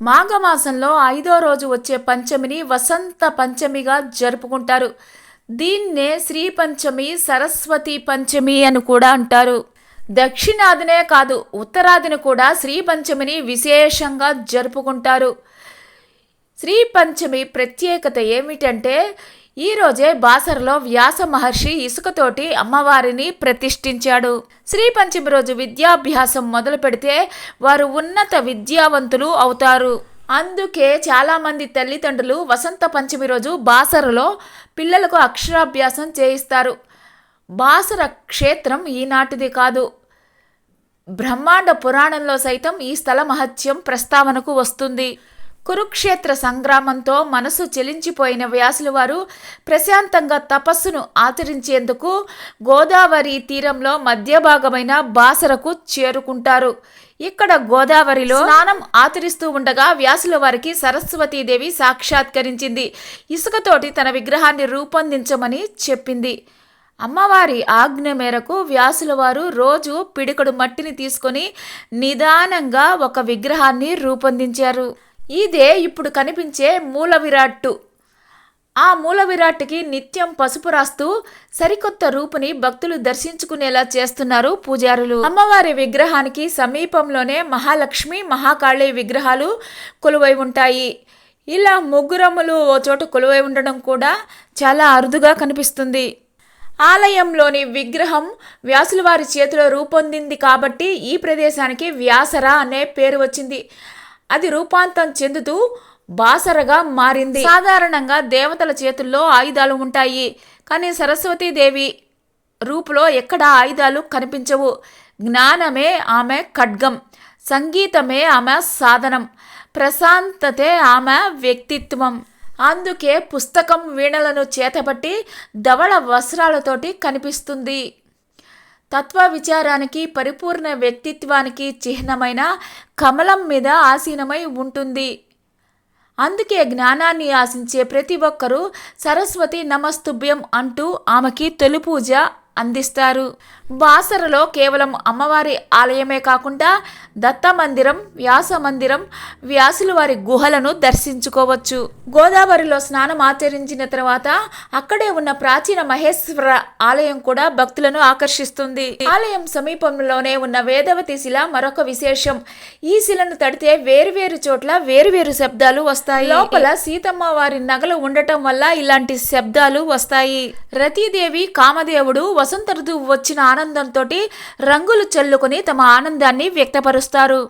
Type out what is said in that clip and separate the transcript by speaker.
Speaker 1: మాఘమాసంలో 5వ రోజు వచ్చే పంచమిని వసంత పంచమిగా జరుపుకుంటారు. దీన్నే శ్రీ పంచమి, సరస్వతి పంచమి అని కూడా అంటారు. దక్షిణాదినే కాదు, ఉత్తరాదిని కూడా శ్రీ పంచమిని విశేషంగా జరుపుకుంటారు. శ్రీ పంచమి ప్రత్యేకత ఏమిటంటే, ఈరోజే బాసరలో వ్యాస మహర్షి ఇసుకతోటి అమ్మవారిని ప్రతిష్ఠించాడు. శ్రీ పంచమి రోజు విద్యాభ్యాసం మొదలు పెడితే వారు ఉన్నత విద్యావంతులు అవుతారు. అందుకే చాలామంది తల్లిదండ్రులు వసంత పంచమి రోజు బాసరలో పిల్లలకు అక్షరాభ్యాసం చేయిస్తారు. బాసర క్షేత్రం ఈనాటిది కాదు. బ్రహ్మాండ పురాణంలో సైతం ఈ స్థల మహత్యం ప్రస్తావనకు వస్తుంది. కురుక్షేత్ర సంగ్రామంతో మనసు చెలించిపోయిన వ్యాసుల వారు ప్రశాంతంగా తపస్సును ఆచరించేందుకు గోదావరి తీరంలో మధ్య భాగమైన బాసరకు చేరుకుంటారు. ఇక్కడ గోదావరిలో స్నానం ఆచరిస్తూ ఉండగా వ్యాసుల వారికి సరస్వతీదేవి సాక్షాత్కరించింది. ఇసుకతోటి తన విగ్రహాన్ని రూపొందించమని చెప్పింది. అమ్మవారి ఆజ్ఞ మేరకు వ్యాసుల వారు రోజు పిడికడు మట్టిని తీసుకొని నిదానంగా ఒక విగ్రహాన్ని రూపొందించారు. ఇదే ఇప్పుడు కనిపించే మూల విరాట్టు. ఆ మూల విరాట్కి నిత్యం పసుపు రాస్తూ సరికొత్త రూపుని భక్తులు దర్శించుకునేలా చేస్తున్నారు పూజారులు. అమ్మవారి విగ్రహానికి సమీపంలోనే మహాలక్ష్మి, మహాకాళి విగ్రహాలు కొలువై ఉంటాయి. ఇలా ముగ్గురమ్మలు ఓ చోట కొలువై ఉండడం కూడా చాలా అరుదుగా కనిపిస్తుంది. ఆలయంలోని విగ్రహం వ్యాసుల వారి చేతిలో రూపొందింది కాబట్టి ఈ ప్రదేశానికి వ్యాసర అనే పేరు వచ్చింది. అది రూపాంతరం చెందుతూ బాసరగా మారింది. సాధారణంగా దేవతల చేతుల్లో ఆయుధాలు ఉంటాయి, కానీ సరస్వతీదేవి రూపులో ఎక్కడ ఆయుధాలు కనిపించవు. జ్ఞానమే ఆమె ఖడ్గం, సంగీతమే ఆమె సాధనం, ప్రశాంతతే ఆమె వ్యక్తిత్వం. అందుకే పుస్తకం, వీణలను చేతబట్టి ధవళ వస్త్రాలతోటి కనిపిస్తుంది. తత్వ విచారానికి, పరిపూర్ణ వ్యక్తిత్వానికి చిహ్నమైన కమలం మీద ఆసీనమై ఉంటుంది. అందుకే జ్ఞానాన్ని ఆశించే ప్రతి ఒక్కరూ సరస్వతి నమస్తుభ్యం అంటూ ఆమెకి తొలి పూజ అందిస్తారు. బాసరలో కేవలం అమ్మవారి ఆలయమే కాకుండా దత్త మందిరం, వ్యాస మందిరం, వ్యాసుల వారి గుహలను దర్శించుకోవచ్చు. గోదావరిలో స్నానం ఆచరించిన తర్వాత అక్కడే ఉన్న ప్రాచీన మహేశ్వర ఆలయం కూడా భక్తులను ఆకర్షిస్తుంది. ఆలయం సమీపంలోనే ఉన్న వేదవతి శిల మరొక విశేషం. ఈ శిలను తడితే వేరువేరు చోట్ల వేరువేరు శబ్దాలు వస్తాయి. లోపల సీతమ్మ వారి నగలు ఉండటం వల్ల ఇలాంటి శబ్దాలు వస్తాయి. రతీదేవి, కామదేవుడు వసంత ఋతువు వచ్చిన ఆనందంతో రంగులు చల్లుకొని తమ ఆనందాన్ని వ్యక్తపరుస్తారు.